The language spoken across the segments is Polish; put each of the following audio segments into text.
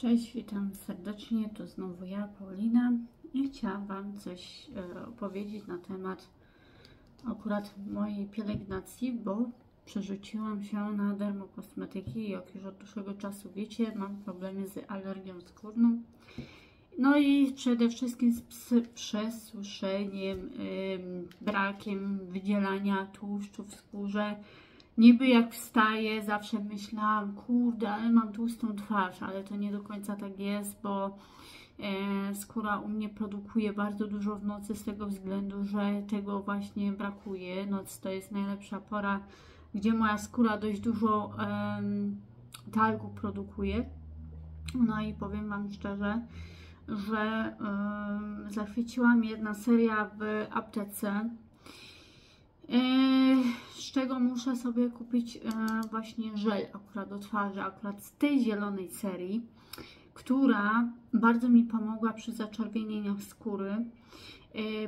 Cześć, witam serdecznie, to znowu ja, Paulina, i chciałam Wam coś opowiedzieć na temat akurat mojej pielęgnacji, bo przerzuciłam się na dermokosmetyki. Jak już od dłuższego czasu wiecie, mam problemy z alergią skórną, no i przede wszystkim z przesuszeniem, brakiem wydzielania tłuszczu w skórze. Niby jak wstaję, zawsze myślałam, kurde, ale mam tłustą twarz, ale to nie do końca tak jest, bo skóra u mnie produkuje bardzo dużo w nocy z tego względu, że tego właśnie brakuje. Noc to jest najlepsza pora, gdzie moja skóra dość dużo talgu produkuje. No i powiem Wam szczerze, że zachwyciła mnie jedna seria w aptece, z czego muszę sobie kupić właśnie żel akurat do twarzy, akurat z tej zielonej serii, która bardzo mi pomogła przy zaczerwienieniach skóry,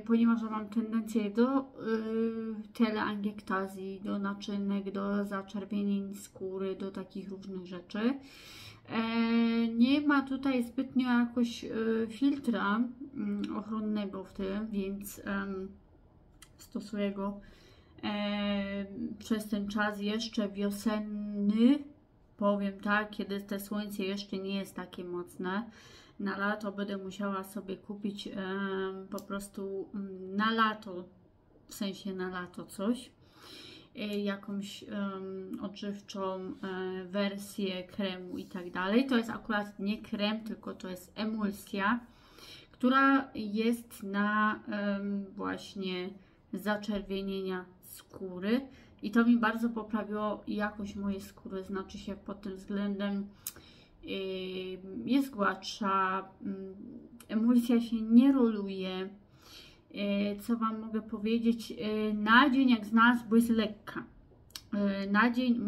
ponieważ mam tendencję do teleangiektazji, do naczynek, do zaczerwienień skóry, do takich różnych rzeczy. Nie ma tutaj zbytnio jakoś filtra ochronnego w tym, więc stosuję go przez ten czas jeszcze wiosenny, powiem tak, kiedy te słońce jeszcze nie jest takie mocne. Na lato będę musiała sobie kupić po prostu na lato, w sensie na lato coś, jakąś odżywczą wersję kremu i tak dalej. To jest akurat nie krem, tylko to jest emulsja, która jest na właśnie zaczerwienienia skóry i to mi bardzo poprawiło jakość mojej skóry, znaczy się pod tym względem jest gładsza, emulsja się nie roluje. Co Wam mogę powiedzieć, na dzień jak znalazł, bo jest lekka, na dzień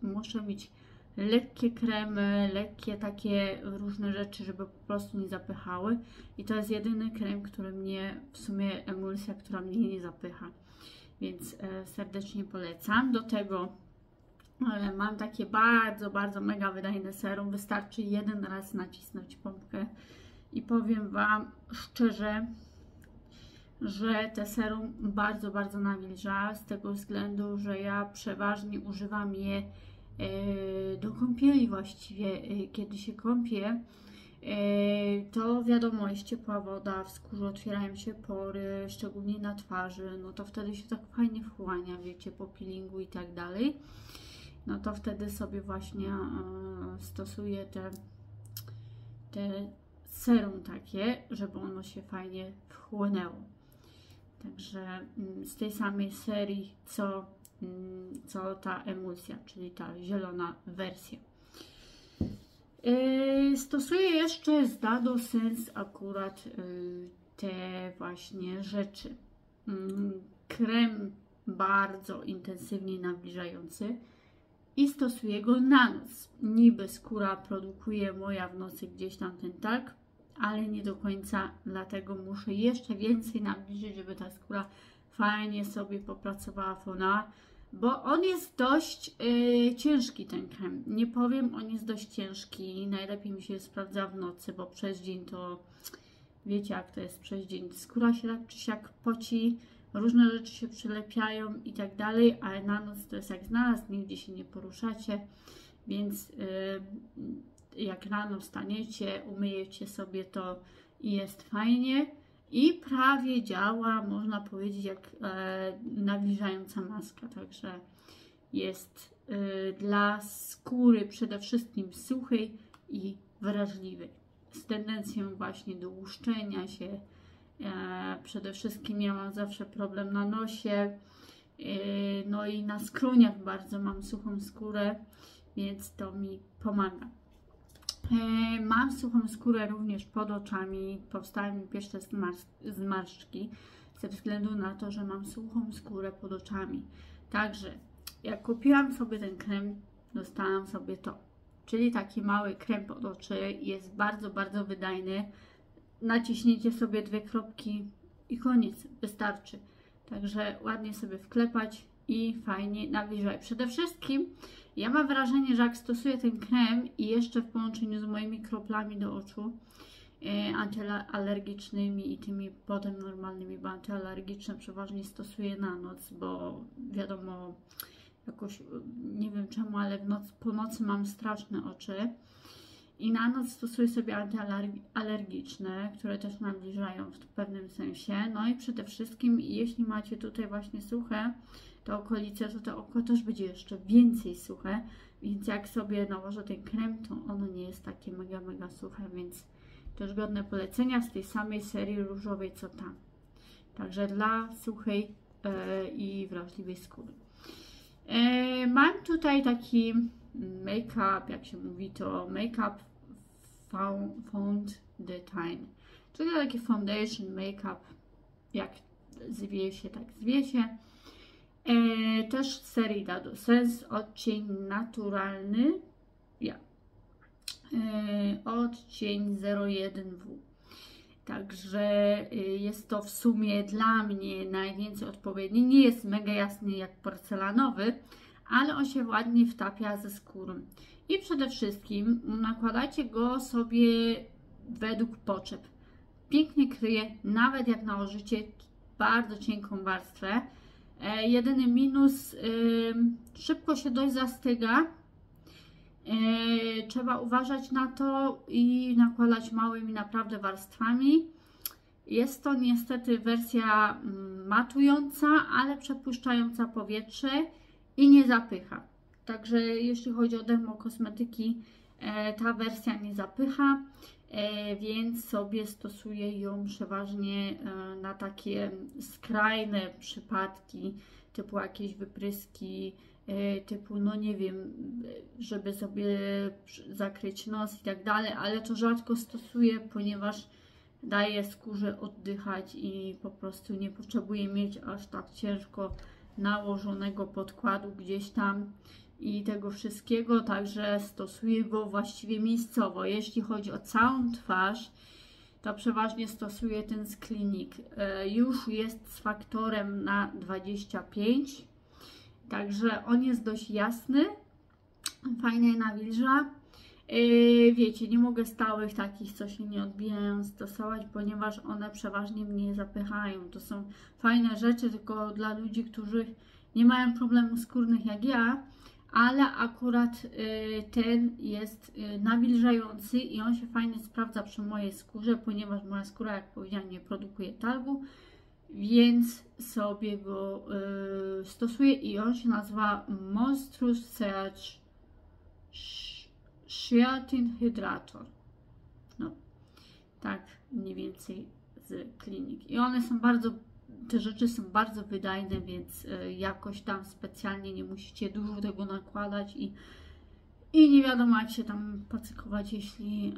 muszę mieć lekkie kremy, lekkie takie różne rzeczy, żeby po prostu nie zapychały. I to jest jedyny krem, który mnie, w sumie emulsja, która mnie nie zapycha. Więc serdecznie polecam. Do tego mam takie bardzo mega wydajne serum. Wystarczy jeden raz nacisnąć pompkę. I powiem Wam szczerze, że te serum bardzo nawilża. Z tego względu, że ja przeważnie używam je do kąpieli właściwie. Kiedy się kąpię, to wiadomo, jest ciepła woda, w skórze otwierają się pory, szczególnie na twarzy, no to wtedy się tak fajnie wchłania, wiecie, po peelingu i tak dalej. No to wtedy sobie właśnie stosuję te serum takie, żeby ono się fajnie wchłonęło. Także z tej samej serii, co ta emulsja, czyli ta zielona wersja. Stosuję jeszcze z Dado Sense akurat te właśnie rzeczy. Krem bardzo intensywnie nawilżający i stosuję go na noc. Niby skóra produkuje moja w nocy gdzieś tam ten talg, ale nie do końca, dlatego muszę jeszcze więcej nawilżyć, żeby ta skóra fajnie sobie popracowała fona, bo on jest dość ciężki, ten krem. Nie powiem, on jest dość ciężki. Najlepiej mi się sprawdza w nocy, bo przez dzień to wiecie, jak to jest przez dzień. Skóra się tak czy siak poci, różne rzeczy się przylepiają i tak dalej, ale na noc to jest jak znalazł, nigdzie się nie poruszacie, więc jak rano wstaniecie, umyjecie sobie to i jest fajnie. I prawie działa, można powiedzieć, jak nawilżająca maska. Także jest dla skóry przede wszystkim suchej i wrażliwej. Z tendencją właśnie do łuszczenia się. Przede wszystkim ja mam zawsze problem na nosie. No i na skroniach bardzo mam suchą skórę, więc to mi pomaga. Mam suchą skórę również pod oczami, powstały mi pierwsze zmarszczki ze względu na to, że mam suchą skórę pod oczami. Także jak kupiłam sobie ten krem, dostałam sobie to, czyli taki mały krem pod oczy, jest bardzo wydajny. Naciśniecie sobie 2 kropki i koniec, wystarczy. Także ładnie sobie wklepać i fajnie nawilża. Przede wszystkim ja mam wrażenie, że jak stosuję ten krem i jeszcze w połączeniu z moimi kroplami do oczu antyalergicznymi i tymi potem normalnymi, bo antyalergiczne przeważnie stosuję na noc, bo wiadomo, jakoś nie wiem czemu, ale po nocy mam straszne oczy i na noc stosuję sobie antyalergiczne, które też nawilżają w pewnym sensie. No i przede wszystkim, jeśli macie tutaj właśnie suche te okolice, to to oko też będzie jeszcze więcej suche, więc jak sobie nałożę ten krem, to ono nie jest takie mega suche, więc też godne polecenia z tej samej serii różowej co tam. Także dla suchej i wrażliwej skóry. Mam tutaj taki make-up, jak się mówi to, make-up foundation, czyli taki foundation make-up, jak zwie się, tak zwie się. Też z serii Dado Sense, odcień naturalny, odcień 01W. Także jest to w sumie dla mnie najwięcej odpowiedni. Nie jest mega jasny jak porcelanowy, ale on się ładnie wtapia ze skórą. I przede wszystkim nakładacie go sobie według potrzeb. Pięknie kryje, nawet jak nałożycie bardzo cienką warstwę. Jedyny minus, szybko się dość zastyga. Trzeba uważać na to i nakładać małymi naprawdę warstwami. Jest to niestety wersja matująca, ale przepuszczająca powietrze i nie zapycha. Także jeśli chodzi o dermokosmetyki, ta wersja nie zapycha, więc sobie stosuję ją przeważnie na takie skrajne przypadki, typu jakieś wypryski, typu, no nie wiem, żeby sobie zakryć nos i tak dalej, ale to rzadko stosuję, ponieważ daje skórze oddychać i po prostu nie potrzebuję mieć aż tak ciężko nałożonego podkładu gdzieś tam i tego wszystkiego, także stosuję go właściwie miejscowo. Jeśli chodzi o całą twarz, to przeważnie stosuję ten z Clinique. Już jest z faktorem na 25, także on jest dość jasny, fajnie nawilża. Wiecie, nie mogę stałych takich, co się nie odbijają, stosować, ponieważ one przeważnie mnie zapychają. To są fajne rzeczy tylko dla ludzi, którzy nie mają problemów skórnych jak ja, ale akurat ten jest nawilżający i on się fajnie sprawdza przy mojej skórze, ponieważ moja skóra, jak powiedziałam, nie produkuje talgu, więc sobie go stosuję i on się nazywa Monstrous Search Sheatin Hydrator. No, tak mniej więcej z Clinique. I one są bardzo, te rzeczy są bardzo wydajne, więc jakoś tam specjalnie nie musicie dużo tego nakładać i nie wiadomo jak się tam pacykować, jeśli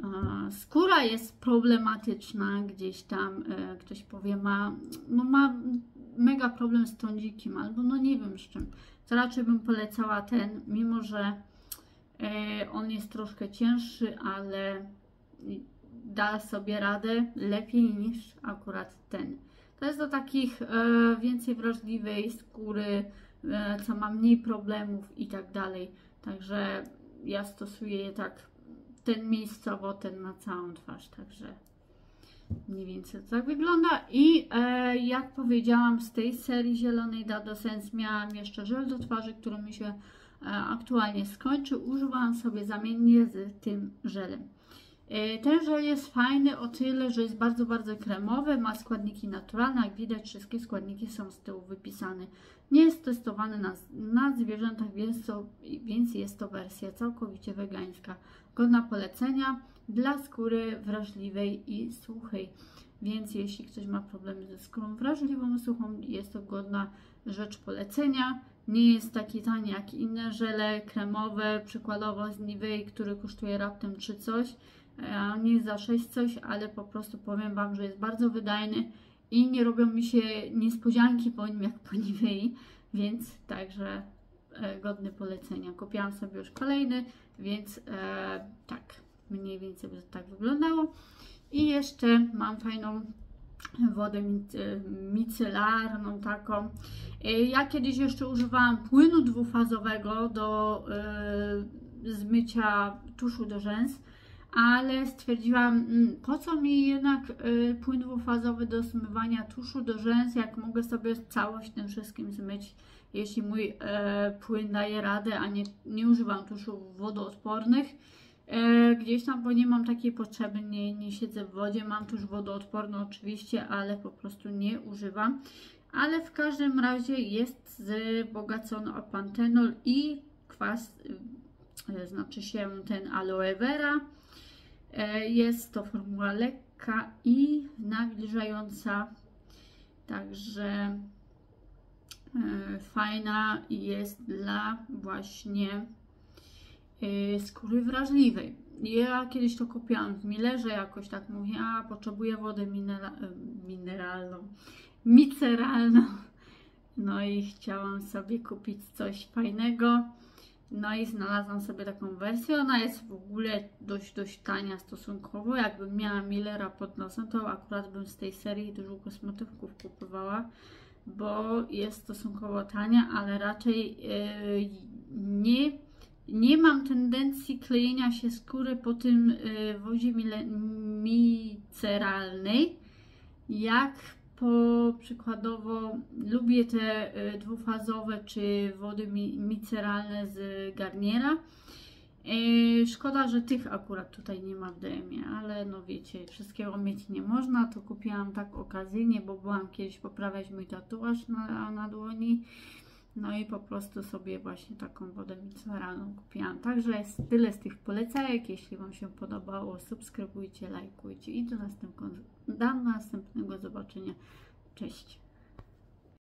skóra jest problematyczna, gdzieś tam ktoś powie ma mega problem z trądzikiem, albo no nie wiem z czym, to raczej bym polecała ten, mimo że on jest troszkę cięższy, ale da sobie radę lepiej niż akurat ten. To jest do takich więcej wrażliwej skóry, co ma mniej problemów i tak dalej. Także ja stosuję je tak, ten miejscowo, ten na całą twarz. Także mniej więcej to tak wygląda. I jak powiedziałam, z tej serii zielonej Dado Sense miałam jeszcze żel do twarzy, który mi się aktualnie skończył. Używałam sobie zamiennie z tym żelem. Ten żel jest fajny o tyle, że jest bardzo kremowy, ma składniki naturalne, jak widać wszystkie składniki są z tyłu wypisane. Nie jest testowany na zwierzętach, więc jest to wersja całkowicie wegańska. Godna polecenia dla skóry wrażliwej i suchej. Więc jeśli ktoś ma problemy ze skórą wrażliwą i suchą, jest to godna rzecz polecenia. Nie jest taki tani jak inne żele kremowe, przykładowo z Nivei, który kosztuje raptem 3 coś. Nie jest za 6 coś, ale po prostu powiem Wam, że jest bardzo wydajny i nie robią mi się niespodzianki po nim jak po Nivei, więc także godny polecenia. Kupiłam sobie już kolejny, więc tak, mniej więcej by to tak wyglądało. I jeszcze mam fajną wodę micelarną taką. Ja kiedyś jeszcze używałam płynu dwufazowego do zmycia tuszu do rzęs, ale stwierdziłam, po co mi jednak płyn dwufazowy do zmywania tuszu do rzęs, jak mogę sobie całość tym wszystkim zmyć, jeśli mój płyn daje radę, a nie używam tuszów wodoodpornych. Gdzieś tam, bo nie mam takiej potrzeby, nie siedzę w wodzie, mam tusz wodoodporny oczywiście, ale po prostu nie używam. Ale w każdym razie jest wzbogacony o pantenol i kwas, znaczy się ten aloe vera. Jest to formuła lekka i nawilżająca, także fajna jest dla właśnie skóry wrażliwej. Ja kiedyś to kupiłam w Millerze, jakoś tak mówię, a potrzebuję wodę miceralną. No i chciałam sobie kupić coś fajnego. No i znalazłam sobie taką wersję. Ona jest w ogóle dość tania stosunkowo. Jakbym miała Millera pod nosem, to akurat bym z tej serii dużo kosmetyków kupowała, bo jest stosunkowo tania, ale raczej nie mam tendencji klejenia się skóry po tym wodzie miceralnej, jak przykładowo lubię te dwufazowe czy wody miceralne z Garniera. Szkoda, że tych akurat tutaj nie ma w DM-ie, ale no wiecie, wszystkiego mieć nie można. To kupiłam tak okazyjnie, bo byłam kiedyś poprawiać mój tatuaż na dłoni. No i po prostu sobie właśnie taką wodę mineralną kupiłam. Także jest tyle z tych polecajek. Jeśli Wam się podobało, subskrybujcie, lajkujcie i do następnego zobaczenia. Cześć!